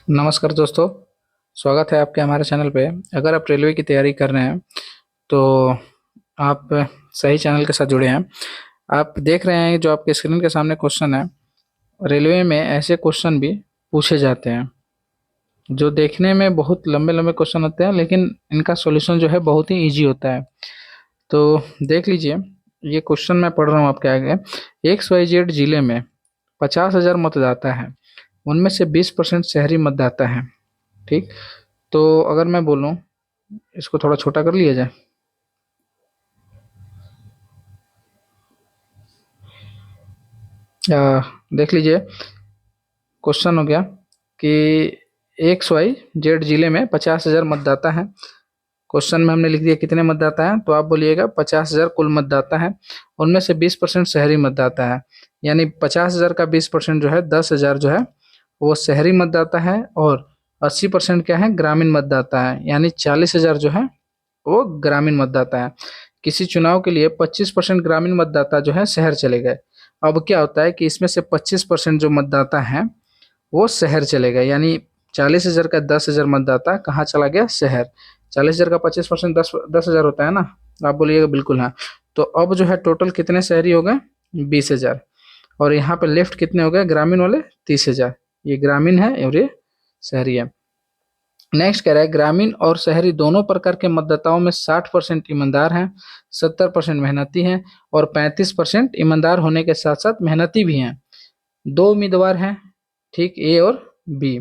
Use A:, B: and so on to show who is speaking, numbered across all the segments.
A: नमस्कार दोस्तों। स्वागत है आपके हमारे चैनल पे। अगर आप रेलवे की तैयारी कर रहे हैं तो आप सही चैनल के साथ जुड़े हैं। आप देख रहे हैं जो आपके स्क्रीन के सामने क्वेश्चन है। रेलवे में ऐसे क्वेश्चन भी पूछे जाते हैं जो देखने में बहुत लंबे लंबे क्वेश्चन होते हैं, लेकिन इनका सॉल्यूशन जो है बहुत ही इजी होता है। तो देख लीजिए, ये क्वेश्चन मैं पढ़ रहा हूँ आपके आगे। XYZ जिले में 50,000 मतदाता है, उनमें से 20% शहरी मतदाता है। ठीक। तो अगर मैं बोलूँ, इसको थोड़ा छोटा कर लिया जाए। देख लीजिए, क्वेश्चन हो गया कि XYZ जिले में 50,000 मतदाता हैं। क्वेश्चन में हमने लिख दिया कितने मतदाता हैं, तो आप बोलिएगा 50,000 कुल मतदाता हैं। उनमें से 20% शहरी मतदाता है, यानी 50,000 का 20% जो है 10,000 जो है वो शहरी मतदाता है, और 80% क्या है, ग्रामीण मतदाता है, यानी 40,000 जो है वो ग्रामीण मतदाता है। किसी चुनाव के लिए 25% ग्रामीण मतदाता जो है शहर चले गए। अब क्या होता है कि इसमें से 25% जो मतदाता हैं वो शहर चले गए, यानी 40,000 का 10,000 मतदाता कहाँ चला गया, शहर। 40,000 का 25% 10,000 होता है ना। आप बोलिएगा बिल्कुल हाँ। तो अब जो है टोटल कितने शहरी हो गए, 20,000। और यहाँ पे लेफ्ट कितने हो गए, ग्रामीण वाले 30,000। ये ग्रामीण है और ये शहरी है। नेक्स्ट कह रहा है, ग्रामीण और शहरी दोनों प्रकार के मतदाताओं में 60% ईमानदार हैं, 70% मेहनती हैं, और 35% ईमानदार होने के साथ साथ मेहनती भी हैं। दो उम्मीदवार हैं, ठीक, ए और बी,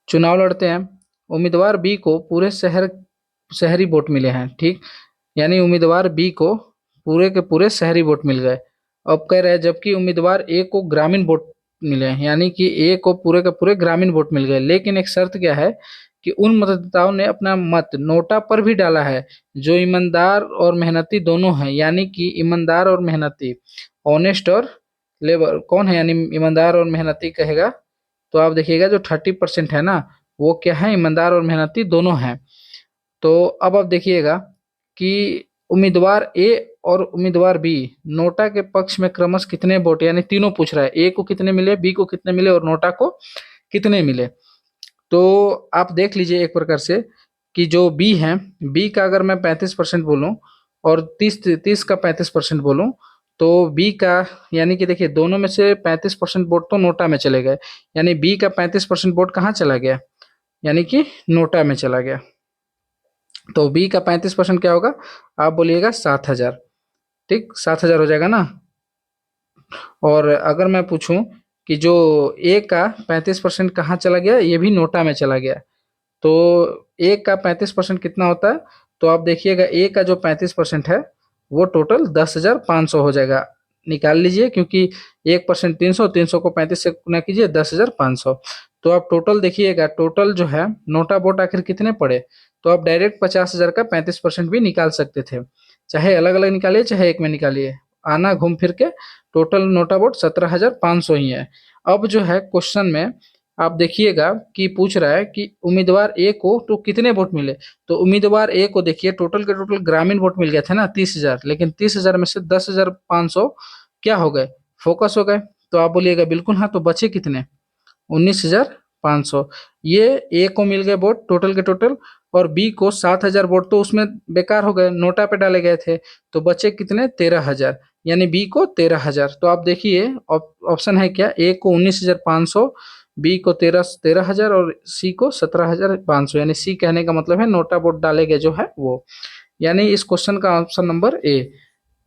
A: चुनाव लड़ते हैं। उम्मीदवार बी को पूरे शहरी वोट मिले हैं, ठीक, यानी उम्मीदवार बी को पूरे के पूरे शहरी वोट मिल गए। अब कह रहे हैं जबकि उम्मीदवार ए को ग्रामीण वोट मिले हैं, यानी कि ए को पूरे के पूरे ग्रामीण वोट मिल गए, लेकिन एक शर्त क्या है कि उन मतदाताओं ने अपना मत नोटा पर भी डाला है जो ईमानदार और मेहनती दोनों हैं, यानी कि ईमानदार और मेहनती, ऑनेस्ट और लेबर कौन है, यानी ईमानदार और मेहनती कहेगा तो आप देखिएगा जो 30% है ना, वो क्या है, ईमानदार और मेहनती दोनों हैं। तो अब आप देखिएगा कि उम्मीदवार ए और उम्मीदवार बी नोटा के पक्ष में क्रमश कितने वोट, यानी तीनों पूछ रहा है, ए को कितने मिले, बी को कितने मिले और नोटा को कितने मिले। तो आप देख लीजिए एक प्रकार से कि जो बी है, बी का अगर मैं 35% बोलूं और 30 का 35% बोलूं, तो बी का, यानी कि देखिए दोनों में से 35% वोट तो नोटा में चले गए, यानी बी का 35% वोट कहाँ चला गया, यानी कि नोटा में चला गया। तो बी का 35% क्या होगा, आप बोलिएगा 7,000। ठीक, 7,000 हो जाएगा ना। और अगर मैं पूछूं कि जो ए का 35% कहाँ चला गया, ये भी नोटा में चला गया, तो ए का 35% कितना होता है, तो आप देखिएगा ए का जो 35% है वो टोटल 10,500 हो जाएगा। निकाल लीजिए, क्योंकि 1% 300, 300 को 35 से गुना कीजिए, 10,500। तो आप टोटल देखिएगा, टोटल जो है नोटा वोट आखिर कितने पड़े, तो आप डायरेक्ट 50,000 का 35% भी निकाल सकते थे, चाहे अलग अलग निकालिए चाहे एक में निकालिए, आना घूम फिर के टोटल नोटा वोट 17,500 ही है। अब जो है क्वेश्चन में आप देखिएगा कि पूछ रहा है कि उम्मीदवार ए को तो कितने वोट मिले, तो उम्मीदवार ए को देखिए टोटल के टोटल ग्रामीण वोट मिल गए थे ना 30,000, लेकिन 30,000 में से 10,500 क्या हो गए, फोकस हो गए। तो आप बोलिएगा बिल्कुल हाँ, तो बचे कितने, 19,500। ये ए को मिल गए वोट टोटल के टोटल, और बी को 7,000 वोट तो उसमें बेकार हो गए, नोटा पे डाले गए थे, तो बचे कितने, 13,000, यानी बी को 13,000। तो आप देखिए ऑप्शन है क्या, ए को 19,500, बी को 13,000 और सी को 17,500, यानी सी कहने का मतलब है नोटा वोट डाले गए जो है वो, यानी इस क्वेश्चन का ऑप्शन नंबर ए।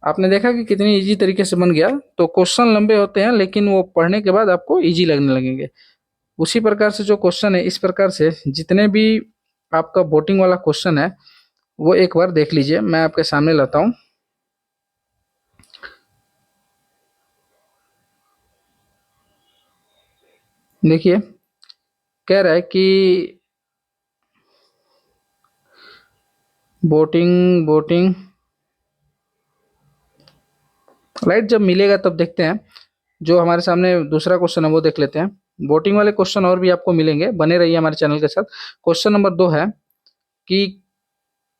A: आपने देखा कि कितनी इजी तरीके से बन गया। तो क्वेश्चन लंबे होते हैं लेकिन वो पढ़ने के बाद आपको इजी लगने लगेंगे। उसी प्रकार से जो क्वेश्चन है, इस प्रकार से जितने भी आपका वोटिंग वाला क्वेश्चन है वो एक बार देख लीजिए, मैं आपके सामने लाता हूँ। देखिए, कह रहा है कि वोटिंग वोटिंग राइट, जब मिलेगा तब देखते हैं। जो हमारे सामने दूसरा क्वेश्चन है वो देख लेते हैं। वोटिंग वाले क्वेश्चन और भी आपको मिलेंगे, बने रहिए हमारे चैनल के साथ। क्वेश्चन नंबर 2 है कि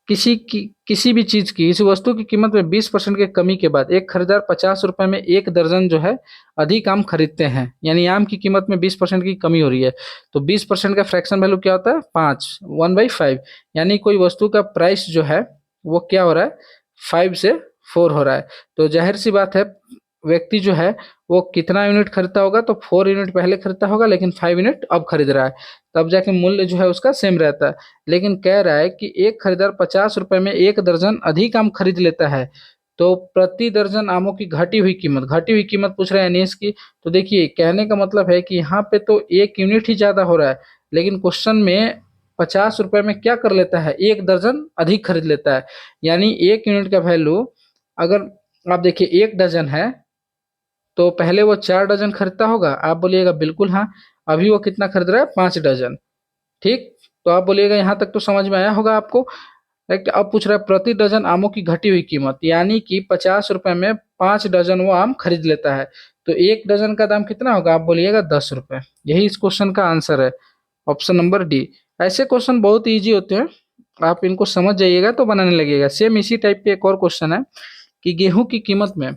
A: किसी भी चीज की, किसी वस्तु की कीमत में 20% की कमी के बाद एक खरीदार 50 रुपए में एक दर्जन जो है अधिक आम खरीदते हैं, यानी आम की कीमत में 20% की कमी हो रही है, तो 20% का फ्रैक्शन वैल्यू क्या होता है? 5, 1/5। यानी कोई वस्तु का प्राइस जो है वो क्या हो रहा है? 5 से 4 हो रहा है। तो जाहिर सी बात है, व्यक्ति जो है वो कितना यूनिट खरीदता होगा? तो 4 यूनिट पहले खरीदता होगा, लेकिन 5 यूनिट अब खरीद रहा है, तब जाके मूल्य जो है उसका सेम रहता है। लेकिन कह रहा है कि एक खरीदार 50 रुपए में एक दर्जन अधिक आम खरीद लेता है, तो प्रति दर्जन आमों की घटी हुई कीमत पूछ रहे हैं अनीस की। तो देखिए, कहने का मतलब है कि यहाँ पे तो 1 यूनिट ही ज्यादा हो रहा है, लेकिन क्वेश्चन में 50 रुपए में क्या कर लेता है? एक दर्जन अधिक खरीद लेता है। यानी 1 यूनिट का वैल्यू, अगर आप देखिए 1 डजन है, तो पहले वो 4 डजन खरीदता होगा, आप बोलिएगा बिल्कुल हाँ। अभी वो कितना खरीद रहा है? 5 डजन। ठीक, तो आप बोलिएगा यहाँ तक तो समझ में आया होगा आपको। राइट, अब पूछ रहा है प्रति डजन आमों की घटी हुई कीमत, यानी कि 50 रुपए में 5 डजन वो आम खरीद लेता है, तो 1 डजन का दाम कितना होगा? आप बोलिएगा 10 रुपए। यही इस क्वेश्चन का आंसर है, ऑप्शन नंबर डी। ऐसे क्वेश्चन बहुत ईजी होते हैं, आप इनको समझ जाइएगा तो बनाने लगेगा। सेम इसी टाइप के एक और क्वेश्चन है कि गेहूं की कीमत में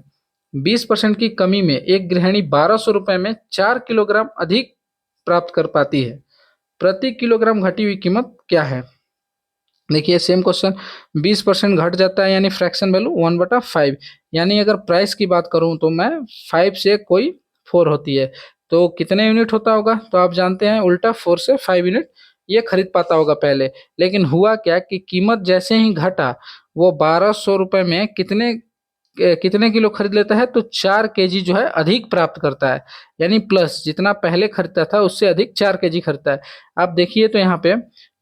A: 20% की कमी में एक गृहिणी 1200 रुपए में 4 किलोग्राम अधिक प्राप्त कर पाती है, प्रति किलोग्राम घटी हुई कीमत क्या है? देखिए सेम क्वेश्चन, 20% घट जाता है, यानी फ्रैक्शन वैल्यू 1/5। यानी अगर प्राइस की बात करूं तो मैं 5 से कोई 4 होती है, तो कितने यूनिट होता होगा? तो आप जानते हैं उल्टा 4 से 5 यूनिट ये खरीद पाता होगा पहले। लेकिन हुआ क्या कि कीमत जैसे ही घटा, वो 1200 रुपए में कितने किलो खरीद लेता है? तो 4 केजी जो है अधिक प्राप्त करता है, यानी प्लस जितना पहले खरीदता था उससे अधिक 4 केजी खरीदता है। आप देखिए तो यहाँ पे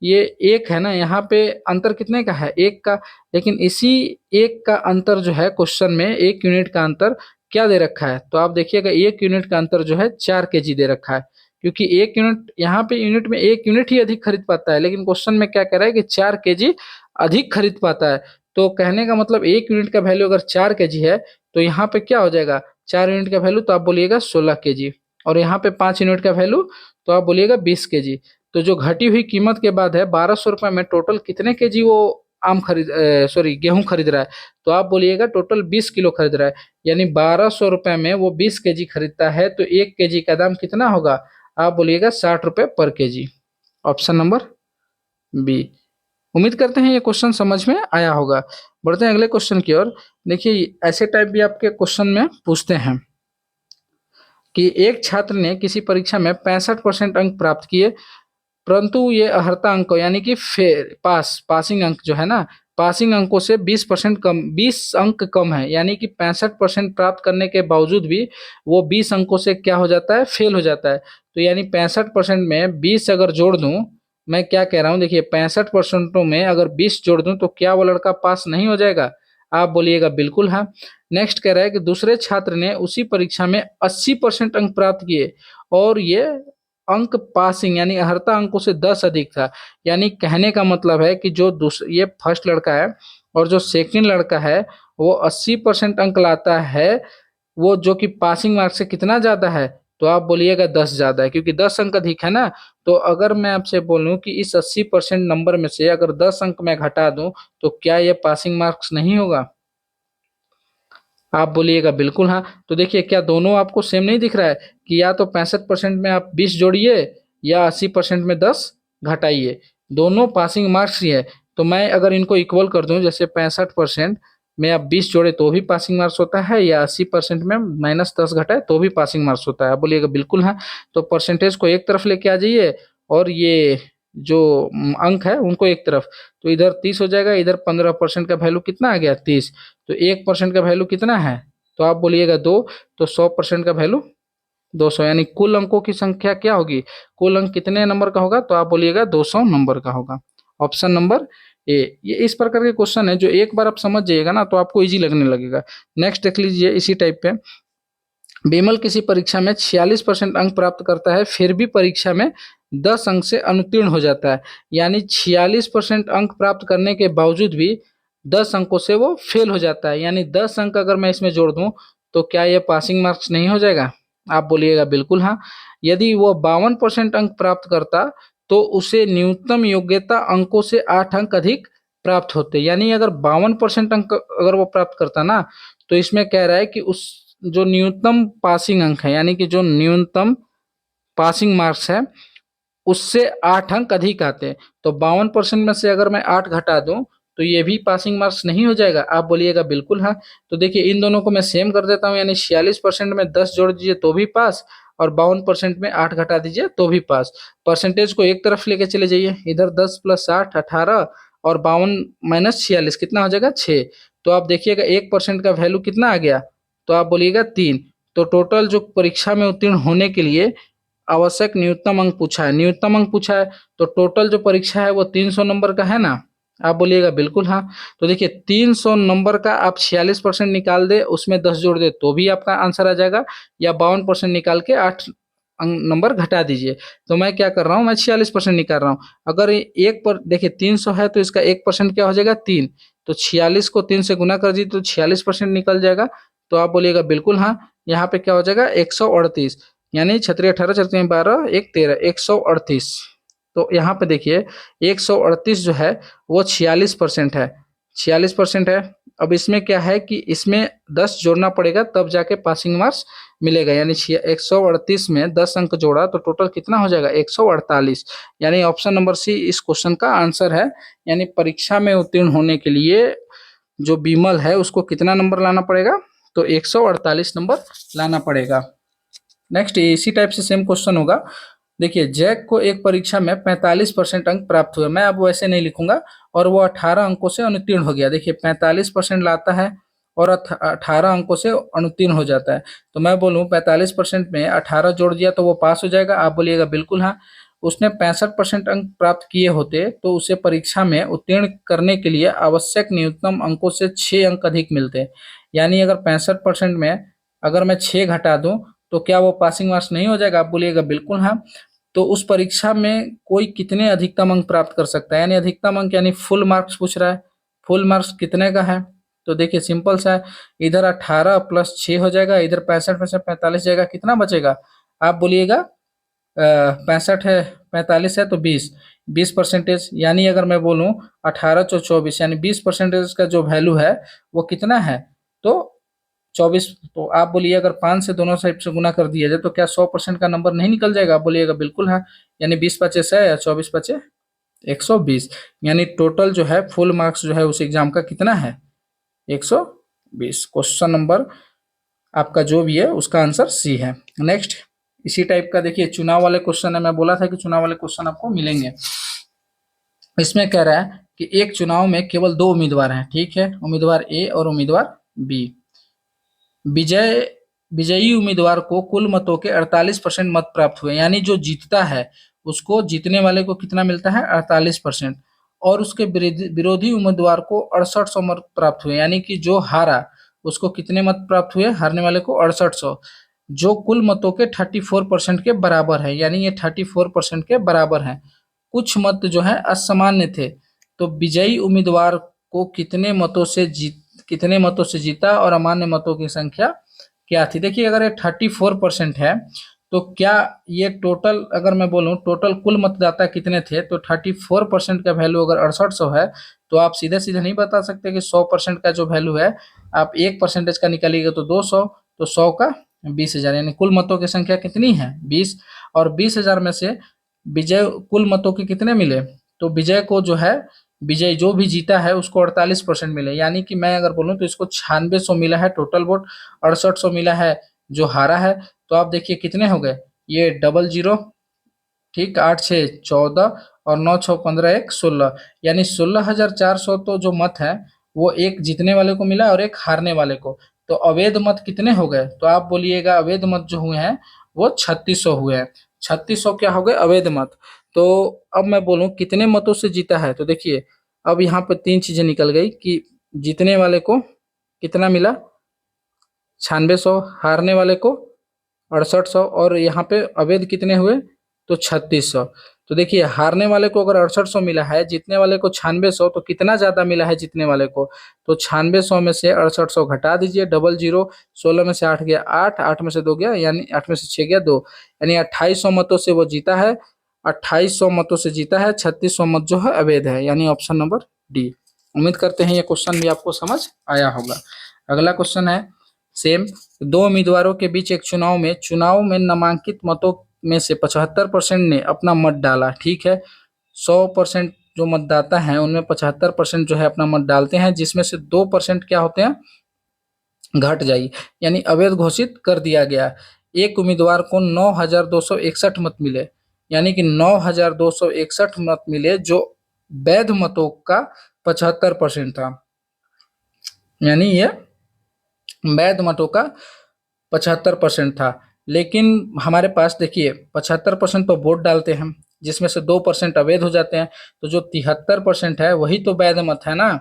A: ये एक है ना, यहाँ पे अंतर कितने का है? 1 का। लेकिन इसी 1 का अंतर जो है क्वेश्चन में, 1 यूनिट का अंतर क्या दे रखा है? तो आप देखिएगा 1 यूनिट का अंतर जो है 4 केजी दे रखा है, क्योंकि 1 यूनिट यहाँ पे यूनिट में 1 यूनिट ही अधिक खरीद पाता है, लेकिन क्वेश्चन में क्या कह रहा है कि 4 केजी अधिक खरीद पाता है। तो कहने का मतलब 1 यूनिट का वैल्यू अगर 4 केजी है, तो यहाँ पे क्या हो जाएगा? 4 यूनिट का वैल्यू तो आप बोलिएगा 16 केजी, और यहाँ पे 5 यूनिट का वैल्यू तो आप बोलिएगा 20 केजी। तो जो घटी हुई कीमत के बाद है 1200 रुपए में टोटल कितने केजी वो गेहूं खरीद रहा है? तो आप बोलिएगा टोटल 20 किलो खरीद रहा है, यानी 1200 रुपए में वो 20 केजी खरीदता है, तो 1 केजी का दाम कितना होगा? आप बोलिएगा 60 रुपए पर केजी। Option number B. उम्मीद करते हैं ये क्वेश्चन समझ में आया होगा। बढ़ते हैं अगले क्वेश्चन की ओर। देखिए ऐसे टाइप भी आपके क्वेश्चन में पूछते हैं कि एक छात्र ने किसी परीक्षा में 65% अंक प्राप्त किए, परंतु ये अहर्ता अंक यानी कि पासिंग अंक जो है ना, पासिंग अंकों से 20% कम, 20 अंक कम है, यानी कि 65% प्राप्त करने के बावजूद भी वो 20 अंकों से क्या हो जाता है? फेल हो जाता है। तो यानी 65% में 20 अगर जोड़ दूं, मैं क्या कह रहा हूं, देखिए 65% में अगर 20 जोड़ दूं तो क्या वो लड़का पास नहीं हो जाएगा? आप बोलिएगा बिल्कुल हाँ। नेक्स्ट कह रहा है कि दूसरे छात्र ने उसी परीक्षा में 80% अंक प्राप्त किए, और ये अंक पासिंग यानी अर्हता अंकों से 10 अधिक था। यानी कहने का मतलब है कि ये फर्स्ट लड़का है और जो सेकंड लड़का है वो 80% अंक लाता है, वो जो कि पासिंग मार्क्स से कितना ज्यादा है? तो आप बोलिएगा 10 ज्यादा है, क्योंकि 10 अंक अधिक है ना। तो अगर मैं आपसे बोलूं कि इस 80% नंबर में से अगर 10 अंक मैं घटा दूं, तो क्या ये पासिंग मार्क्स नहीं होगा? आप बोलिएगा बिल्कुल हाँ। तो देखिए क्या दोनों आपको सेम नहीं दिख रहा है कि या तो 65% में आप 20 जोड़िए या 80% में 10 घटाइए, दोनों पासिंग मार्क्स ही है। तो मैं अगर इनको इक्वल कर दूं, जैसे 65% में आप 20 जोड़े तो भी पासिंग मार्क्स होता है, या 80% में -10 घटाए तो भी पासिंग मार्क्स होता है। आप बोलिएगा बिल्कुल हाँ। तो परसेंटेज को एक तरफ लेके आ जाइए, और ये जो अंक है उनको एक तरफ, तो इधर 30 हो जाएगा, इधर 15% का वैल्यू कितना आ गया? 30। तो 1% का वैल्यू कितना है? तो आप बोलिएगा 2। तो 100% का वैल्यू 200, यानी कुल अंकों की संख्या क्या होगी? कुल अंक कितने नंबर का होगा? तो आप बोलिएगा 200 नंबर का होगा। Option number A. ये इस प्रकार के क्वेश्चन है जो एक बार आप समझ जाइएगा ना तो आपको इजी लगने लगेगा। नेक्स्ट देख लीजिए इसी टाइप पे, बिमल किसी परीक्षा में 46% अंक प्राप्त करता है, फिर भी परीक्षा में 10 अंक से अनुत्तीर्ण हो जाता है। यानी 46% अंक प्राप्त करने के बावजूद भी 10 अंकों से वो फेल हो जाता है। यानी 10 अंक अगर मैं इसमें जोड़ दूं तो क्या ये पासिंग मार्क्स नहीं हो जाएगा? आप बोलिएगा बिल्कुल हाँ। यदि वो 52% अंक प्राप्त करता तो उसे न्यूनतम योग्यता अंकों से 8 अंक अधिक प्राप्त होते। यानी अगर 52% अंक अगर वो प्राप्त करता ना, तो इसमें कह रहा है कि उस जो न्यूनतम पासिंग अंक है, यानी कि जो न्यूनतम पासिंग मार्क्स है, उससे 8 अंक अधिक आते हैं। तो 52% में से अगर मैं 8 घटा दूं, तो ये भी पासिंग मार्क्स नहीं हो जाएगा? आप बोलिएगा बिल्कुल हाँ। तो देखिए इन दोनों को मैं सेम कर देता हूं, यानी 46% में 10 जोड़ दीजिए तो भी पास, और 52% में 8 घटा दीजिए तो भी पास। परसेंटेज को एक तरफ लेके चले जाइए, इधर 10 + 8 18, और 52 - 46 कितना हो जाएगा? 6। तो आप देखिएगा 1% का वैल्यू कितना आ गया? तो आप बोलिएगा 3। तो टोटल जो परीक्षा में उत्तीर्ण होने के लिए आवश्यक न्यूनतम अंक पूछा है, न्यूनतम अंक पूछा है, तो टोटल जो परीक्षा है वो 300 नंबर का है ना? आप बोलिएगा बिल्कुल हाँ। तो देखिए 300 नंबर का आप 46% निकाल दे, उसमें 10 जोड़ दे तो भी आपका आंसर आ जाएगा, या 52% निकाल के 8 नंबर घटा दीजिए। तो मैं क्या कर रहा हूँ, मैं 46% निकाल रहा हूँ। अगर एक पर देखिए 300 है तो इसका 1% क्या हो जाएगा? 3। तो 46 को 3 से गुना कर दीजिए तो 46% निकल जाएगा। तो आप बोलिएगा बिल्कुल हाँ। यहाँ पे क्या हो जाएगा? 138, यानी 6×3 = 18, 4×3 = 12, 1 13, 138। तो यहाँ पे देखिए 138 जो है वो 46% है, 46% है। अब इसमें क्या है कि इसमें 10 जोड़ना पड़ेगा तब जाके पासिंग मार्क्स मिलेगा, यानी 138 में 10 अंक जोड़ा तो टोटल कितना हो जाएगा? 148। यानी ऑप्शन नंबर सी इस क्वेश्चन का आंसर है। यानी परीक्षा में उत्तीर्ण होने के लिए जो विमल है उसको कितना नंबर लाना पड़ेगा? तो 148 नंबर लाना पड़ेगा। नेक्स्ट इसी टाइप से सेम क्वेश्चन होगा। देखिए जैक को एक परीक्षा में 45% अंक प्राप्त हुए, मैं अब वैसे नहीं लिखूंगा, और वो 18 अंकों से अनुत्तीर्ण हो गया। देखिए 45% लाता है और 18 अंकों से अनुत्तीर्ण हो जाता है। तो मैं बोलूँ 45% में 18 जोड़ दिया तो वो पास हो जाएगा? आप बोलिएगा बिल्कुल हाँ। उसने 65% अंक प्राप्त किए होते तो उसे परीक्षा में उत्तीर्ण करने के लिए आवश्यक न्यूनतम अंकों से 6 अंक अधिक मिलते। यानी अगर 65% में अगर मैं 6 घटा दूं तो क्या वो पासिंग मार्क्स नहीं हो जाएगा? आप बोलिएगा बिल्कुल हाँ। तो उस परीक्षा में कोई कितने अधिकतम अंक प्राप्त कर सकता है? यानी अधिकतम अंक यानी फुल मार्क्स पूछ रहा है। फुल मार्क्स कितने का है? तो देखिए सिंपल सा है, इधर 18 + 6 हो जाएगा, इधर 65 में से 45 जाएगा, कितना बचेगा? आप बोलिएगा 65 है, 45 है तो 20, 20%। यानी अगर मैं बोलूँ 18 × 24, यानी 20% का जो वैल्यू है वो कितना है? तो 24। तो आप बोलिए अगर 5 से दोनों साइड से गुना कर दिया जाए तो क्या 100% का नंबर नहीं निकल जाएगा? आप बोलिएगा बिल्कुल हाँ। यानी 20×5 है या 24×5 120। यानी टोटल जो है फुल मार्क्स जो है उस एग्जाम का कितना है? 120। क्वेश्चन नंबर आपका जो भी है उसका आंसर सी है। नेक्स्ट इसी टाइप का देखिए चुनाव वाले क्वेश्चन है, मैं बोला था कि चुनाव वाले क्वेश्चन आपको मिलेंगे। इसमें कह रहा है कि एक चुनाव में केवल 2 उम्मीदवार हैं, ठीक है, उम्मीदवार ए और उम्मीदवार बी। विजयी उम्मीदवार को कुल मतों के 48% मत प्राप्त हुए, यानी जो जीतता है उसको जीतने वाले को कितना मिलता है? 48%। और उसके विरोधी उम्मीदवार को 6800 मत प्राप्त हुए, यानी कि जो हारा उसको कितने मत प्राप्त हुए? हारने वाले को 6800, जो कुल मतों के 34% के बराबर है, यानी ये 34% के बराबर है। कुछ मत जो है असामान्य थे। तो विजयी उम्मीदवार को कितने मतों से जीता और अमान्य मतों की संख्या क्या थी? देखिए अगर ये 34% है तो क्या ये टोटल, अगर मैं बोलूँ टोटल कुल मतदाता कितने थे, तो 34% का वैल्यू अगर 6800 है तो आप सीधे सीधे नहीं बता सकते कि 100% का जो वैल्यू है आप 1% का निकालिएगा तो 200, तो 100 का 20,000, यानी कुल मतों की संख्या कितनी है? 20। और 20,000 में से विजय कुल मतों के कितने मिले? तो विजय को जो है, विजय जो भी जीता है उसको 48% मिले, यानी कि मैं अगर बोलूँ तो इसको 9600 मिला है टोटल वोट, 6800 मिला है जो हारा है। तो आप देखिए कितने हो गए, ये डबल जीरो, ठीक, 8 6 14 और 9 6 15 1 16, यानी 16,400 तो जो मत है वो एक जीतने वाले को मिला और एक हारने वाले को। तो अवैध मत कितने हो गए? तो आप बोलिएगा अवैध मत जो हुए हैं वो 3600 हुए हैं। 3600 क्या हो गए? अवैध मत। तो अब मैं बोलूँ कितने मतों से जीता है, तो देखिए अब यहाँ पर 3 चीजें निकल गई कि जीतने वाले को कितना मिला? 9600, हारने वाले को 6800, और यहाँ पे अवैध कितने हुए? तो 3600। तो देखिए हारने वाले को अगर 6800 मिला है, जीतने वाले को 9600, तो कितना ज्यादा मिला है जीतने वाले को? तो 9600 में से 6800 घटा दीजिए, डबल जीरो, 16 में से 8 गया 8, 8 में से 2 गया, यानी 8 में से 6 गया 2, यानी 2800 मतों से वो जीता है। 2800 मतों से जीता है, 3600 मत जो है अवैध है, यानी ऑप्शन नंबर डी। उम्मीद करते हैं ये क्वेश्चन भी आपको समझ आया होगा। अगला क्वेश्चन है सेम, दो उम्मीदवारों के बीच एक चुनाव में नामांकित मतों में से 75% ने अपना मत डाला, ठीक है। 100% जो मतदाता हैं उनमें 75% जो है अपना मत डालते हैं, जिसमें से 2% क्या होते हैं, घट जाइए, यानी अवैध घोषित कर दिया गया। एक उम्मीदवार को 9,261 मत मिले, यानी कि 9,261 मत मिले, जो वैध मतों का 75% था, यानी ये वैध मतों का 75% था। लेकिन हमारे पास देखिए 75% तो वोट डालते हैं, जिसमें से 2% अवैध हो जाते हैं, तो जो 73% है वही तो वैध मत है ना।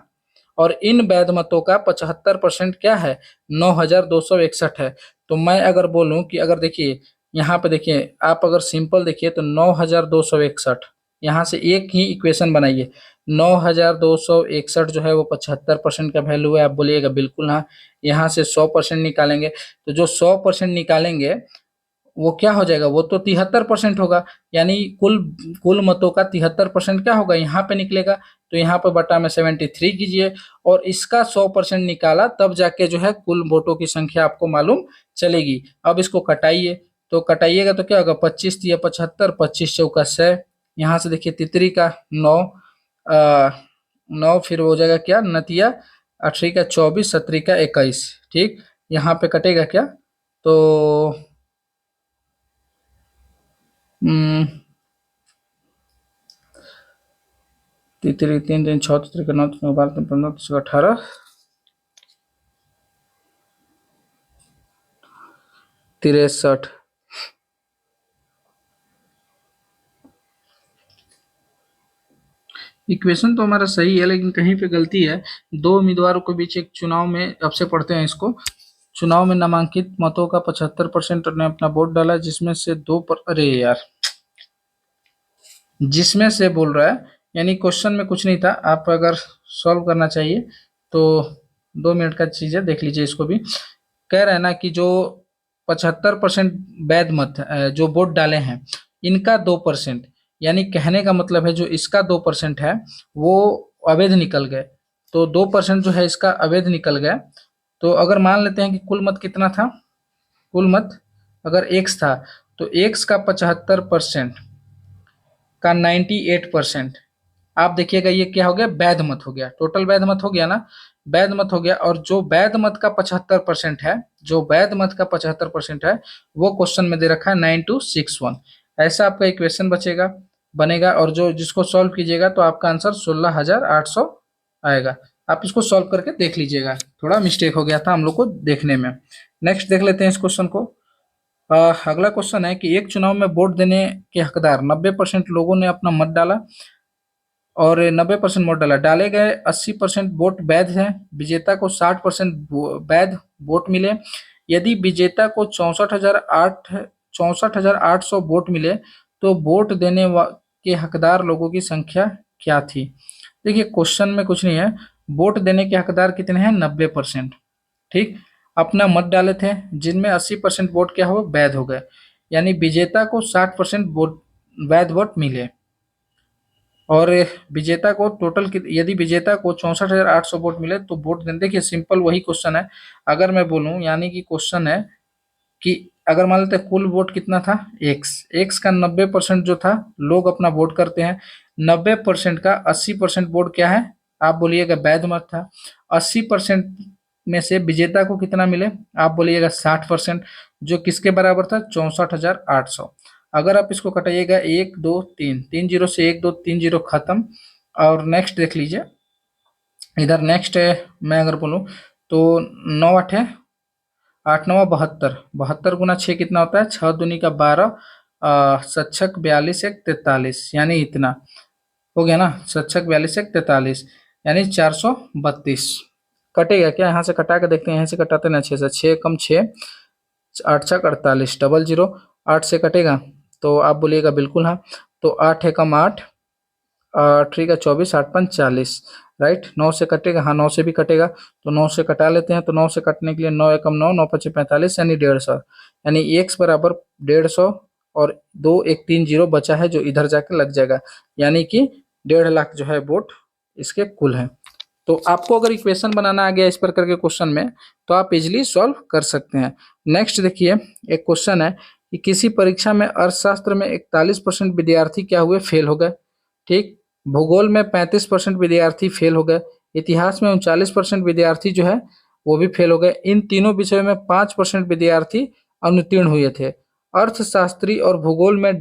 A: और इन वैध मतों का 75% क्या है, 9,261 है। तो मैं अगर बोलूं कि अगर देखिए यहाँ पे देखिए, आप अगर सिंपल देखिए तो 9,261, यहाँ से एक ही इक्वेशन बनाइए, 9,261 जो है वो 75% का वैल्यू है, आप बोलिएगा बिल्कुल हाँ। यहाँ से 100% निकालेंगे, तो जो 100% निकालेंगे वो क्या हो जाएगा, वो तो 73% होगा, यानी कुल कुल मतों का 73% क्या होगा, यहाँ पे निकलेगा। तो यहाँ पे बटा में 73 कीजिए, और इसका 100% निकाला, तब जाके जो है कुल वोटों की संख्या आपको मालूम चलेगी। अब इसको कटाइए, तो कटाइएगा तो क्या होगा, 25 तिया 75, 25 चौका 100, यहाँ से देखिए तितरी का 9, 9 फिर हो जाएगा क्या, नतिया 8 का 24, 17 का 21, ठीक। यहाँ पे कटेगा क्या, तो तितरी 3 3 6 तितरी का 9 3 12 3 15 3 18 63। इक्वेशन तो हमारा सही है, लेकिन कहीं पे गलती है। दो उम्मीदवारों के बीच एक चुनाव में, अब से पढ़ते हैं इसको, चुनाव में नामांकित मतों का 75% ने अपना वोट डाला, जिसमें से अरे यार, जिसमें से बोल रहा है, यानी क्वेश्चन में कुछ नहीं था, आप अगर सॉल्व करना चाहिए तो 2 मिनट का चीज है, देख लीजिए इसको भी। कह रहे हैं ना कि जो 75% वैध मत जो वोट डाले हैं, इनका 2%, यानी कहने का मतलब है जो इसका 2% है वो अवैध निकल गए, तो 2% जो है इसका अवैध निकल गया। तो अगर मान लेते हैं कि कुल मत कितना था, कुल मत अगर एक्स था, तो एक्स का 75% का 98%, आप देखिएगा ये क्या हो गया, वैध मत हो गया, टोटल वैध मत हो गया ना, वैध मत हो गया। और जो वैध मत का 75% है, जो वैध मत का 75% है, वो क्वेश्चन में दे रखा है 9261। ऐसा आपका इक्वेशन बचेगा बनेगा, और जो जिसको सॉल्व कीजिएगा तो आपका आंसर 16,800 आएगा। आप इसको सॉल्व करके देख लीजिएगा, थोड़ा मिस्टेक हो गया था हम लोग को देखने में। नेक्स्ट देख लेते हैं इस क्वेश्चन को। अगला क्वेश्चन है कि एक चुनाव में वोट देने के हकदार 90% लोगों ने अपना मत डाला, और 90% वोट डाले गए 80% वोट वैध हैं, विजेता को 60% वैध वोट मिले। यदि विजेता को 64,800 वोट मिले, तो वोट देने के हकदार लोगों की संख्या क्या थी। देखिए क्वेश्चन में कुछ नहीं है, वोट देने के हकदार कितने हैं, 90%, ठीक। अपना मत डाले थे, जिनमें 80% वोट क्या हो, वैध हो गए, यानी विजेता को 60% वोट वैध वोट मिले। और विजेता को टोटल यदि विजेता को 64,800 वोट मिले तो वोट देने, देखिए सिंपल वही क्वेश्चन है। अगर मैं बोलूं, यानी कि क्वेश्चन है कि अगर मान लेते हैं कुल वोट कितना था, एक्स, एक्स का 90% जो था, लोग अपना वोट करते हैं, 90% का 80% वोट क्या है, आप बोलिएगा वैध मत था। 80% में से विजेता को कितना मिले, आप बोलिएगा 60%, जो किसके बराबर था, 64,800। अगर आप इसको कटाइएगा, 1 2 3, 3 जीरो से 1 2 3 जीरो खत्म। और नेक्स्ट देख लीजिए, इधर नेक्स्ट है, मैं अगर बोलूँ तो 9 8 है, 8 9 72, 72 गुना 6 कितना होता है, 6 दूनी का 12, 7 42 1 43, यानी इतना हो गया ना, 7 42 1 43, यानी 432। कटेगा क्या, यहाँ से कटा के देखते हैं, यहाँ से कटाते ना, 6 से 6 कम 6, 8 6 48, 00, 8 से कटेगा, तो आप बोलिएगा बिल्कुल हाँ। तो 8 है कम 8, 8 का 24, 8 5 40, राइट। 9 से कटेगा, हाँ 9 से भी कटेगा, तो 9 से कटा लेते हैं। तो 9 से कटने के लिए 9 एकम 9, 9 पचे 45, यानी 150, यानी एक्स बराबर 150, और 2 1 3 जीरो बचा है जो इधर जाके लग जाएगा, यानी कि 1.5 लाख जो है वोट इसके कुल है। तो आपको अगर इक्वेशन बनाना आ गया इस प्रकार के क्वेश्चन में तो आप इजिली सॉल्व कर सकते हैं। नेक्स्ट देखिए, एक क्वेश्चन है कि किसी परीक्षा में अर्थशास्त्र में 41% विद्यार्थी क्या हुए, फेल हो गए। ठीक, भूगोल में 35% विद्यार्थी फेल हो गए, इतिहास में 39% विद्यार्थी जो है वो भी फेल हो गए। इन तीनों विषयों में 5% विद्यार्थी अनुत्तीर्ण हुए थे। अर्थशास्त्री और भूगोल में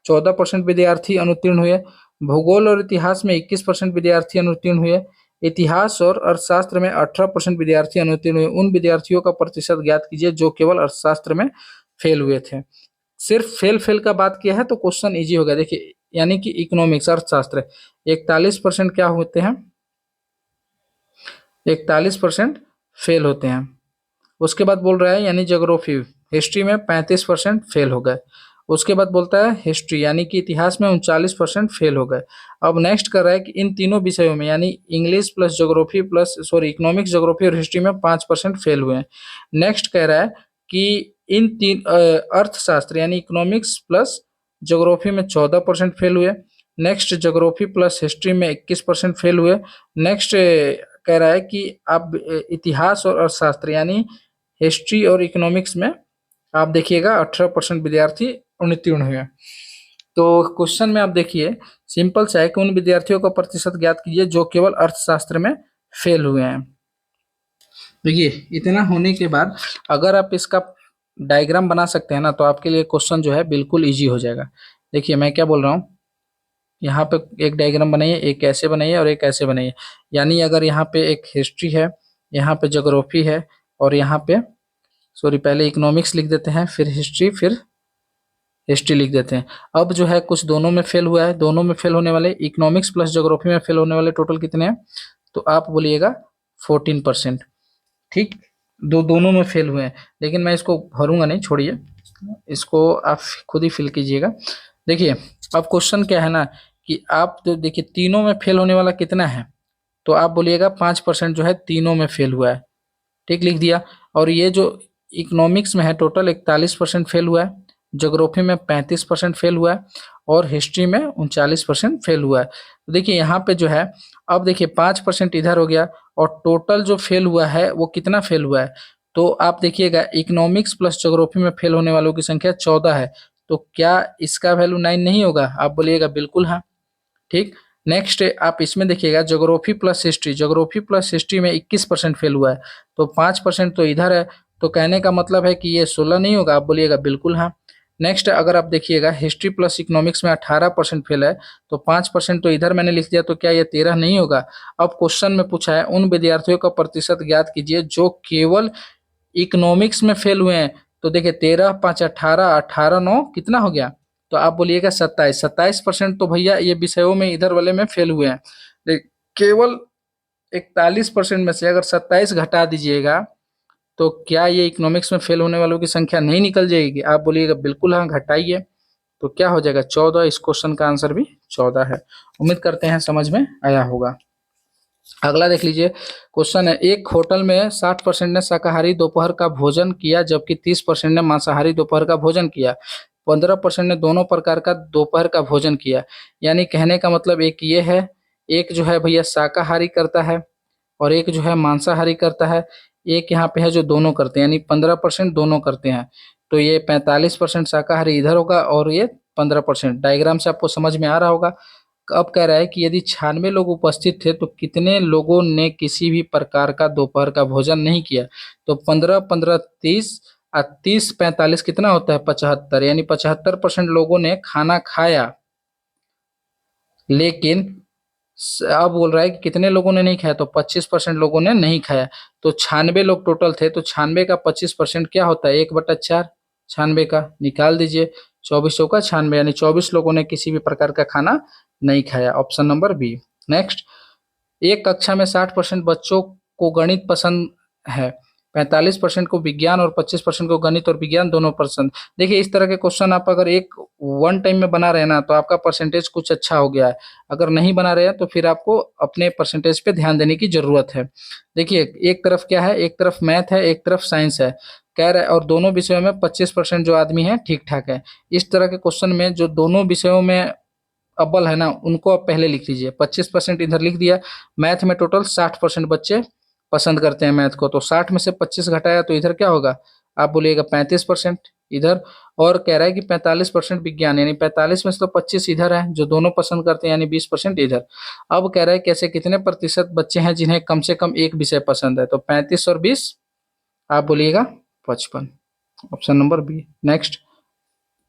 A: 14% विद्यार्थी अनुत्तीर्ण हुए, भूगोल और इतिहास में 21% विद्यार्थी अनुत्तीर्ण हुए, इतिहास और अर्थशास्त्र में 18% विद्यार्थी अनुत्तीर्ण हुए। उन विद्यार्थियों का प्रतिशत ज्ञात कीजिए जो केवल अर्थशास्त्र में फेल हुए थे। सिर्फ फेल का बात किया है तो क्वेश्चन इजी हो गया। देखिए, यानी कि इकोनॉमिक्स अर्थशास्त्र 41% क्या होते हैं, 41% फेल होते हैं। उसके बाद बोल रहा है यानी ज्योग्राफी, हिस्ट्री में 35% फेल हो गए। उसके बाद बोलता है हिस्ट्री यानी कि इतिहास में 39% फेल हो गए। अब नेक्स्ट कर रहा है कि इन तीनों विषयों में यानी English plus geography plus economics, geography और हिस्ट्री में 5% फेल हुए हैं। नेक्स्ट कह रहा है कि इन तीन अर्थशास्त्र यानी इकोनॉमिक्स प्लस ज्योग्राफी में 14% फेल हुए। नेक्स्ट ज्योग्राफी प्लस हिस्ट्री में 21% फेल हुए। नेक्स्ट कह रहा है कि आप इतिहास और अर्थशास्त्र यानी हिस्ट्री और इकोनॉमिक्स में आप देखिएगा 18% विद्यार्थी उत्तीर्ण हुए। तो क्वेश्चन में आप देखिए सिंपल सा है कि उन विद्यार्थियों का प्रतिशत ज्ञात कीजिए जो केवल अर्थशास्त्र में फेल हुए हैं। देखिए, इतना होने के बाद अगर आप इसका डायग्राम बना सकते हैं ना तो आपके लिए क्वेश्चन जो है बिल्कुल इजी हो जाएगा। देखिए मैं क्या बोल रहा हूँ, यहाँ पे एक डायग्राम बनाइए, एक ऐसे बनाइए और एक ऐसे बनाइए। यानी अगर यहाँ पे एक हिस्ट्री है, यहाँ पे ज्योग्राफी है और यहाँ पे पहले इकोनॉमिक्स लिख देते हैं, फिर हिस्ट्री, फिर हिस्ट्री लिख देते हैं। अब जो है कुछ दोनों में फेल हुआ है, दोनों में फेल होने वाले इकोनॉमिक्स प्लस ज्योग्राफी में फेल होने वाले टोटल कितने हैं, तो आप बोलिएगा 14%। ठीक, दोनों में फेल हुए हैं, लेकिन मैं इसको भरूंगा नहीं, छोड़िए, इसको आप खुद ही फिल कीजिएगा। देखिए अब क्वेश्चन क्या है ना कि आप तो देखिए तीनों में फेल होने वाला कितना है, तो आप बोलिएगा 5% जो है तीनों में फेल हुआ है। ठीक, लिख दिया। और ये जो इकोनॉमिक्स में है टोटल 41% फेल हुआ है, ज्योग्राफी में 35% फेल हुआ है और हिस्ट्री में 39% फेल हुआ है। तो देखिए यहाँ पे जो है, अब देखिए 5% इधर हो गया और टोटल जो फेल हुआ है वो कितना फेल हुआ है, तो आप देखिएगा इकोनॉमिक्स प्लस ज्योग्राफी में फेल होने वालों की संख्या 14 है, तो क्या इसका वैल्यू 9 नहीं होगा, आप बोलिएगा बिल्कुल हाँ। ठीक, नेक्स्ट आप इसमें देखिएगा geography plus history, geography plus history में 21% फेल हुआ है, तो 5% तो इधर है, तो कहने का मतलब है कि ये 16 नहीं होगा, आप बोलिएगा बिल्कुल हाँ। नेक्स्ट अगर आप देखिएगा हिस्ट्री प्लस इकोनॉमिक्स में 18% फेल है, तो 5% तो इधर मैंने लिख दिया, तो क्या ये 13 नहीं होगा। अब क्वेश्चन में पूछा है उन विद्यार्थियों का प्रतिशत ज्ञात कीजिए जो केवल इकोनॉमिक्स में फेल हुए हैं, तो देखिए 13 5 18, 18 9 कितना हो गया, तो आप बोलिएगा 27%। तो भैया ये विषयों में इधर वाले में फेल हुए हैं। केवल 41% में से अगर 27 घटा दीजिएगा तो क्या ये इकोनॉमिक्स में फेल होने वालों की संख्या नहीं निकल जाएगी, आप बोलिएगा बिल्कुल हाँ, घटाइए, तो क्या हो जाएगा 14। इस क्वेश्चन का आंसर भी 14 है। उम्मीद करते हैं समझ में आया होगा। अगला देख लीजिए, क्वेश्चन है एक होटल में 60% ने शाकाहारी दोपहर का भोजन किया जबकि 30% ने मांसाहारी दोपहर का भोजन किया, 15% ने दोनों प्रकार का दोपहर का भोजन किया। यानी कहने का मतलब एक ये है, एक जो है भैया शाकाहारी करता है और एक जो है मांसाहारी करता है, एक यहाँ पे है जो दोनों करते हैं, यानी 15% दोनों करते हैं। तो ये 45% शाकाहारी इधर होगा और ये 15%। डायग्राम से आपको समझ में आ रहा होगा। अब कह रहा है कि यदि 96 लोग उपस्थित थे तो कितने लोगों ने किसी भी प्रकार का दोपहर का भोजन नहीं किया, तो 15 15 30 और 30 45 कितना होता है 75, यानी 75% लोगों ने खाना खाया। लेकिन अब बोल रहा है कि कितने लोगों ने नहीं खाया, तो 25% लोगों ने नहीं खाया। तो 96 लोग टोटल थे, तो 96 का 25% क्या होता है 1/4, 96 का निकाल दीजिए, 24 का 96, यानी 24 लोगों ने किसी भी प्रकार का खाना नहीं खाया, ऑप्शन नंबर बी। नेक्स्ट, एक कक्षा में 60% बच्चों को गणित पसंद है, 45% को विज्ञान और 25% को गणित और विज्ञान दोनों पसंद। देखिए इस तरह के क्वेश्चन आप अगर एक वन टाइम में बना रहे हैं ना तो आपका परसेंटेज कुछ अच्छा हो गया है, अगर नहीं बना रहे हैं तो फिर आपको अपने परसेंटेज पे ध्यान देने की जरूरत है। देखिए एक तरफ क्या है, एक तरफ मैथ है, एक तरफ साइंस है, कह रहा है और दोनों विषयों में 25% जो आदमी है ठीक ठाक है। इस तरह के क्वेश्चन में जो दोनों विषयों में अव्वल है ना, उनको आप पहले लिख लीजिए। 25% इधर लिख दिया। मैथ में टोटल 60% बच्चे पसंद करते हैं मैथ को, तो 60 में से 25 घटाया तो इधर क्या होगा, आप बोलिएगा 35% इधर। और कह रहा है कि 45% विज्ञान, यानी 45 में से तो 25 इधर है जो दोनों पसंद करते हैं, यानी 20% इधर। अब कह रहा है कैसे, कितने प्रतिशत बच्चे हैं जिन्हें कम से कम एक विषय पसंद है, तो 35 और 20 आप बोलिएगा 55, option number B. Next,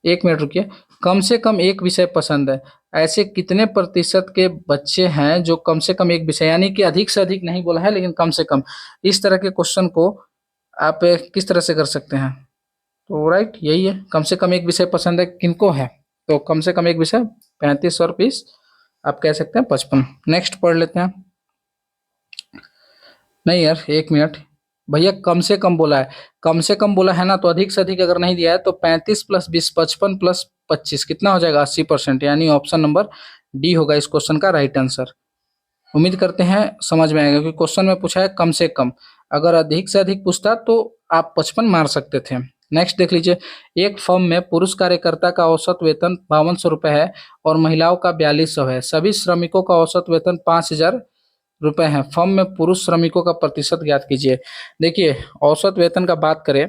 A: 1 minute रुकिए। कम से कम एक विषय पसंद है, ऐसे कितने प्रतिशत के बच्चे हैं जो कम से कम एक विषय, यानी कि अधिक से अधिक नहीं बोला है लेकिन कम से कम। इस तरह के क्वेश्चन को आप किस तरह से कर सकते हैं, तो राइट यही है, कम से कम एक विषय पसंद है किनको है, तो कम से कम एक विषय 35 और 20 आप कह सकते हैं 55। नेक्स्ट पढ़ लेते हैं। नहीं यार 1 मिनट भैया, कम से कम बोला है, कम से कम बोला है ना, तो अधिक से अधिक अगर नहीं दिया है तो 35 + 20 55 + 25 कितना हो जाएगा 80%, यानी ऑप्शन नंबर डी होगा इस क्वेश्चन का राइट आंसर। उम्मीद करते हैं समझ में आएगा, क्योंकि क्वेश्चन में पूछा है कम से कम, अगर अधिक से अधिक पूछता तो आप 55 मार सकते थे। नेक्स्ट देख लीजिए। एक फर्म में पुरुष कार्यकर्ता का औसत वेतन 5200 रुपये है और महिलाओं का 4200 है। सभी श्रमिकों का औसत वेतन 5000 रुपए हैं। फर्म में पुरुष श्रमिकों का प्रतिशत ज्ञात कीजिए। देखिए, औसत वेतन का बात करें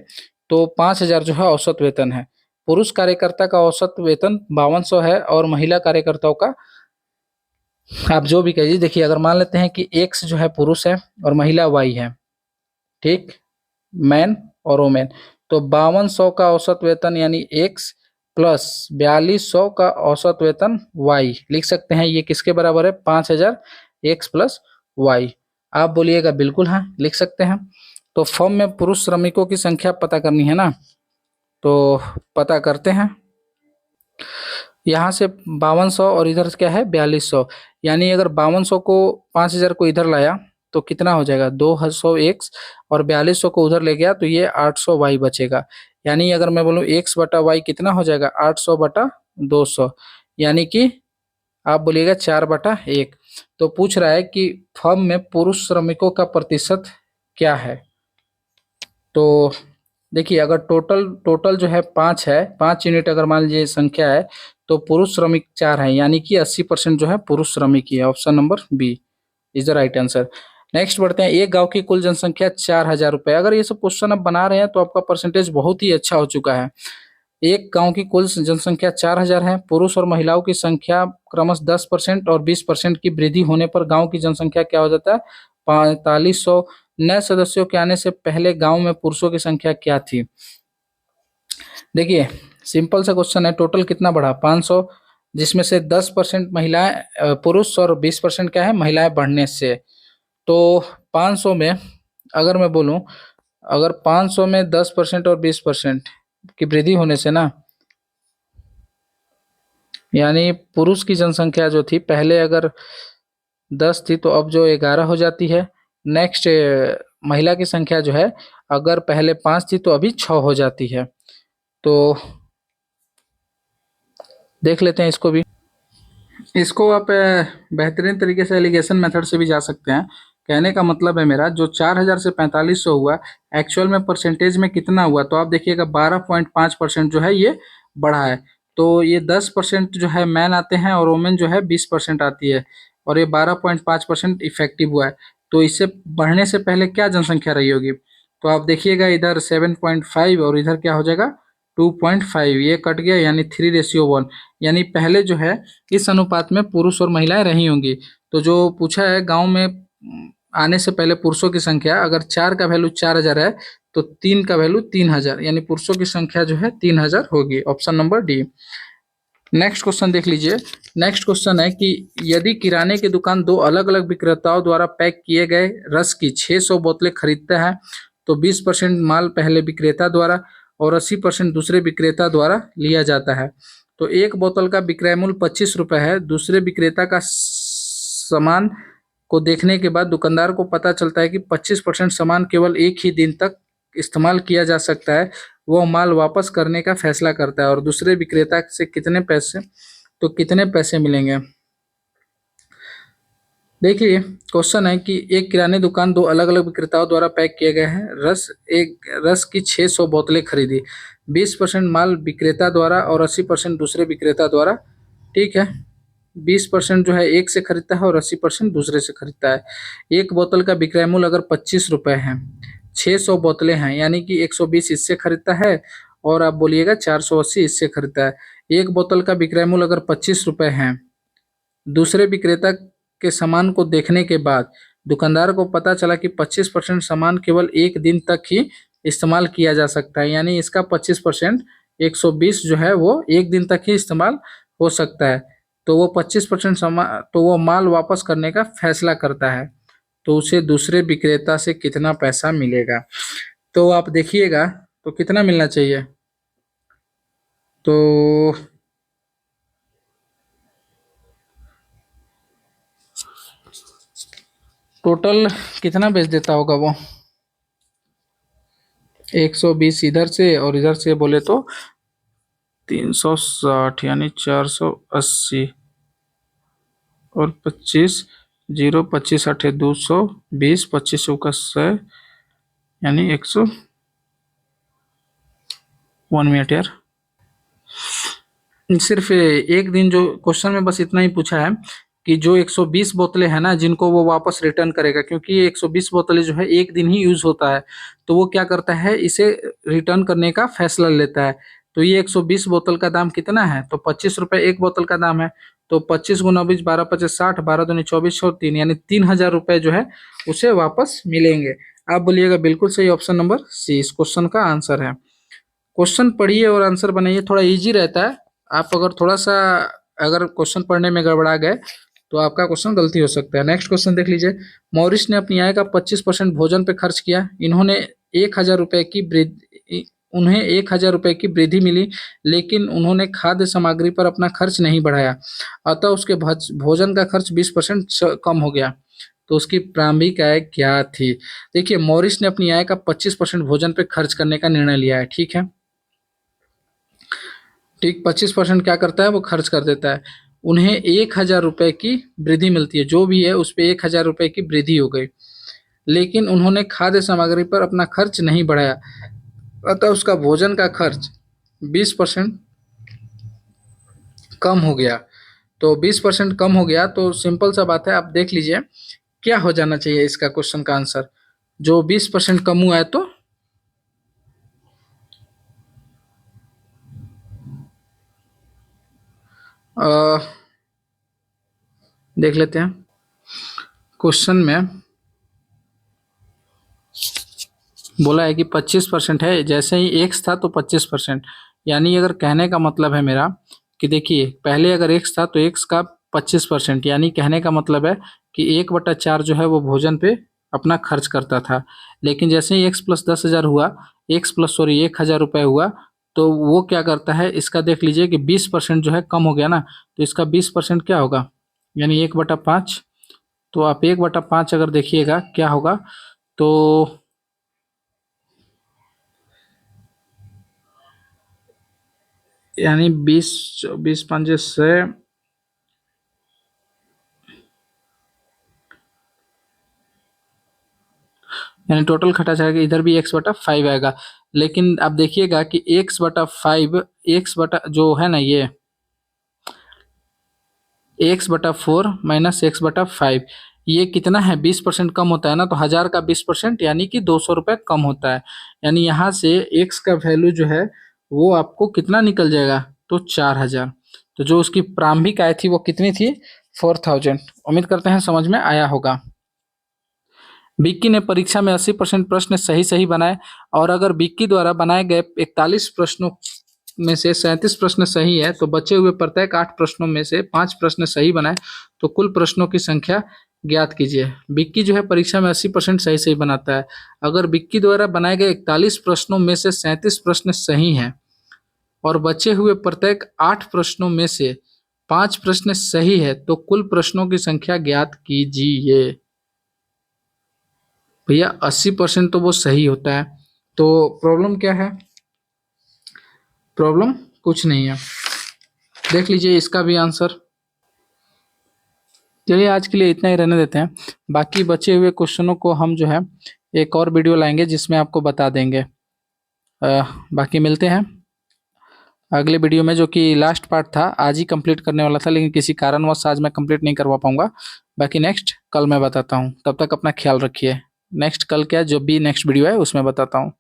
A: तो 5000 जो है औसत वेतन है। पुरुष कार्यकर्ता का औसत वेतन 5200 है और महिला कार्यकर्ताओं का आप जो भी कहिए। देखिए, अगर मान लेते हैं कि एक्स जो है पुरुष है और महिला वाई है, ठीक, मैन और वोमेन, तो 5200 का औसत वेतन यानी एक्स प्लस 4200 का औसत वेतन वाई लिख सकते हैं। ये किसके बराबर है, 5000 एक्स प्लस वाई। आप बोलिएगा बिल्कुल हाँ लिख सकते हैं। तो फर्म में पुरुष श्रमिकों की संख्या पता करनी है ना, तो पता करते हैं। यहाँ से 5200 और इधर क्या है 4200, यानी अगर 5200 को 5000 को इधर लाया तो कितना हो जाएगा 200 एक्स, और 4200 को उधर ले गया तो ये 800 वाई बचेगा। यानी अगर मैं बोलूँ एक्स बटा वाई कितना हो जाएगा 800 बटा 200, यानी कि आप बोलिएगा 4/1। तो पूछ रहा है कि फर्म में पुरुष श्रमिकों का प्रतिशत क्या है। तो देखिए, अगर टोटल टोटल जो है 5 है, 5 यूनिट अगर मान लीजिए संख्या है, तो पुरुष श्रमिक 4 है, यानी कि 80% जो है पुरुष श्रमिक ही है। Option number B is the right answer. Next बढ़ते हैं। एक गांव की कुल जनसंख्या 4000 रुपए। अगर ये सब क्वेश्चन आप बना रहे हैं तो आपका परसेंटेज बहुत ही अच्छा हो चुका है। एक गांव की कुल जनसंख्या 4000 है। पुरुष और महिलाओं की संख्या क्रमशः 10% और 20% की वृद्धि होने पर गांव की जनसंख्या क्या हो जाता है 4500। नए सदस्यों के आने से पहले गांव में पुरुषों की संख्या क्या थी। देखिए, सिंपल सा क्वेश्चन है। टोटल कितना बढ़ा 500, जिसमें से 10% महिलाएं पुरुष और 20% क्या है महिलाएं बढ़ने से। तो 500 में अगर मैं बोलूं, अगर 500 में 10% और 20% की वृद्धि होने से ना, यानी पुरुष की जनसंख्या जो थी पहले अगर 10 थी तो अब जो 11 हो जाती है। नेक्स्ट, महिला की संख्या जो है अगर पहले 5 थी तो अभी 6 हो जाती है। तो देख लेते हैं इसको भी। इसको आप बेहतरीन तरीके से एलिगेशन मेथड से भी जा सकते हैं। कहने का मतलब है मेरा, जो 4000 से 4500 हुआ, एक्चुअल में परसेंटेज में कितना हुआ, तो आप देखिएगा 12.5% जो है ये बढ़ा है। तो ये 10% जो है मैन आते हैं और वोमेन जो है 20% आती है, और ये 12.5% इफेक्टिव हुआ है। तो इससे बढ़ने से पहले क्या जनसंख्या रही होगी, तो आप देखिएगा इधर 7.5 और इधर क्या हो जाएगा 2.5, ये कट गया यानी 3:1, यानी पहले जो है इस अनुपात में पुरुष और महिलाएं रही होंगी। तो जो पूछा है गांव में आने से पहले पुरुषों की संख्या, अगर 4 का वैल्यू 4000 है तो 3 का वैल्यू 3000, यानी पुरुषों की संख्या जो है 3000 होगी। Option number D. Next question देख लीजिए। नेक्स्ट क्वेश्चन है कि यदि किराने की दुकान दो अलग अलग विक्रेताओं द्वारा पैक किए गए रस की 600 बोतलें खरीदता है, तो 20% माल पहले विक्रेता द्वारा और 80% दूसरे विक्रेता द्वारा लिया जाता है। तो एक बोतल का विक्रय मूल्य 25 रुपये है। दूसरे विक्रेता का सामान को देखने के बाद दुकानदार को पता चलता है कि 25% सामान केवल एक ही दिन तक इस्तेमाल किया जा सकता है। वो माल वापस करने का फैसला करता है और दूसरे विक्रेता से कितने पैसे मिलेंगे। देखिए, क्वेश्चन है कि एक किराने दुकान दो अलग अलग विक्रेताओं द्वारा पैक किए गए हैं रस की 600 बोतलें खरीदी। 20% माल विक्रेता द्वारा और 80% दूसरे विक्रेता द्वारा, ठीक है। 20% जो है एक से खरीदता है और 80% दूसरे से खरीदता है। एक बोतल का विक्रय मूल्य अगर 25 रुपये है, 600 बोतलें हैं, यानी कि 120 इससे खरीदता है और आप बोलिएगा 480 इससे खरीदता है। एक बोतल का विक्रय मूल्य अगर 25 रुपये है, दूसरे विक्रेता के सामान को देखने के बाद दुकानदार को पता चला कि 25% सामान केवल एक दिन तक ही इस्तेमाल किया जा सकता है, यानी इसका 25% 120 जो है वो एक दिन तक ही इस्तेमाल हो सकता है। तो वो 25% सामान, तो वो माल वापस करने का फैसला करता है। तो उसे दूसरे विक्रेता से कितना पैसा मिलेगा? तो आप देखिएगा तो कितना मिलना चाहिए। तो टोटल कितना बेच देता होगा वो? 120 इधर से और इधर से बोले तो 360 यानी 480 और 25 जीरो 25 8 220 25 का 100 यानी 100 1 मिनट यार। सिर्फ एक दिन जो क्वेश्चन में बस इतना ही पूछा है कि जो 120 बोतलें हैं ना जिनको वो वापस रिटर्न करेगा, क्योंकि ये 120 बोतलें जो है एक दिन ही यूज होता है, तो वो क्या करता है इसे रिटर्न करने का फैसला लेता है। तो ये 120 बोतल का दाम कितना है? तो 25 रुपये एक बोतल का दाम है। तो 25 गुना 20 12 25 60 12 दूनी 24 और 3 यानी 3000 रुपये जो है उसे वापस मिलेंगे। आप बोलिएगा बिल्कुल सही, ऑप्शन नंबर सी इस क्वेश्चन का आंसर है। क्वेश्चन पढ़िए और आंसर बनाइए, थोड़ा इजी रहता है। आप अगर थोड़ा सा अगर क्वेश्चन पढ़ने में गड़बड़ा गए तो आपका क्वेश्चन गलती हो सकता है। नेक्स्ट क्वेश्चन देख लीजिए। मॉरिस ने अपनी आय का 25% भोजन पे खर्च किया। इन्होंने 1000 रुपये की वृद्धि उन्हें 1000 रुपये की वृद्धि मिली, लेकिन उन्होंने खाद्य सामग्री पर अपना खर्च नहीं बढ़ाया, अतः उसके भोजन का खर्च 20% कम हो गया। तो उसकी प्रारंभिक आय क्या थी? देखिए, मॉरिस ने अपनी आय का 25% भोजन पे खर्च करने का निर्णय लिया है, ठीक है। ठीक, 25% क्या करता है वो खर्च कर देता है। उन्हें 1000 रुपये की वृद्धि मिलती है, जो भी है उस पर 1000 रुपये की वृद्धि हो गई, लेकिन उन्होंने खाद्य सामग्री पर अपना खर्च नहीं बढ़ाया, अतः उसका भोजन का खर्च 20% कम हो गया। तो 20% कम हो गया तो सिंपल सा बात है, आप देख लीजिए क्या हो जाना चाहिए इसका क्वेश्चन का आंसर। जो 20% कम हुआ है तो देख लेते हैं क्वेश्चन में बोला है कि 25% है, जैसे ही एक्स था तो 25%, यानी अगर कहने का मतलब है मेरा कि देखिए पहले अगर एक्स था तो एक्स का 25%, यानी कहने का मतलब है कि 1/4 जो है वो भोजन पे अपना खर्च करता था। लेकिन जैसे ही एक्स प्लस 10,000 हुआ, एक्स प्लस सॉरी 1000 रुपये हुआ, तो वो क्या करता है, इसका देख लीजिए कि 20% जो है कम हो गया ना, तो इसका 20% क्या होगा, यानी 1/5। तो आप 1/5 अगर देखिएगा क्या होगा, तो यानी 20 20 5 से यानी टोटल खटा जाएगा, इधर भी x/5 आएगा। लेकिन आप देखिएगा कि x/5 x जो है ना ये x/4 माइनस x/5 ये कितना है, 20% कम होता है ना, तो 1000 का 20% यानी कि 200 रुपये कम होता है। यानी यहाँ से x का वैल्यू जो है वो आपको कितना निकल जाएगा, तो 4000। तो जो उसकी प्रारंभिक आय थी वो कितनी थी, 4000। उम्मीद करते हैं समझ में आया होगा। विक्की ने परीक्षा में 80% प्रश्न सही सही बनाए, और अगर विक्की द्वारा बनाए गए 41 प्रश्नों में से 37 प्रश्न सही है तो बचे हुए प्रत्येक 8 प्रश्नों में से 5 प्रश्न सही बनाए, तो कुल प्रश्नों की संख्या ज्ञात कीजिए। विक्की जो है परीक्षा में 80% सही सही बनाता है। अगर विक्की द्वारा बनाए गए 41 प्रश्नों में से 37 प्रश्न सही हैं और बचे हुए प्रत्येक 8 प्रश्नों में से 5 प्रश्न सही है, तो कुल प्रश्नों की संख्या ज्ञात कीजिए। भैया 80% तो वो सही होता है, तो प्रॉब्लम क्या है? प्रॉब्लम कुछ नहीं है, देख लीजिए इसका भी आंसर। चलिए आज के लिए इतना ही रहने देते हैं, बाकी बचे हुए क्वेश्चनों को हम जो है एक और वीडियो लाएंगे जिसमें आपको बता देंगे। बाकी मिलते हैं अगले वीडियो में, जो कि लास्ट पार्ट था, आज ही कंप्लीट करने वाला था, लेकिन किसी कारणवश आज मैं कंप्लीट नहीं करवा पाऊंगा। बाकी नेक्स्ट कल मैं बताता हूँ। तब तक अपना ख्याल रखिए। नेक्स्ट कल क्या, जो भी नेक्स्ट वीडियो है उसमें बताता हूँ।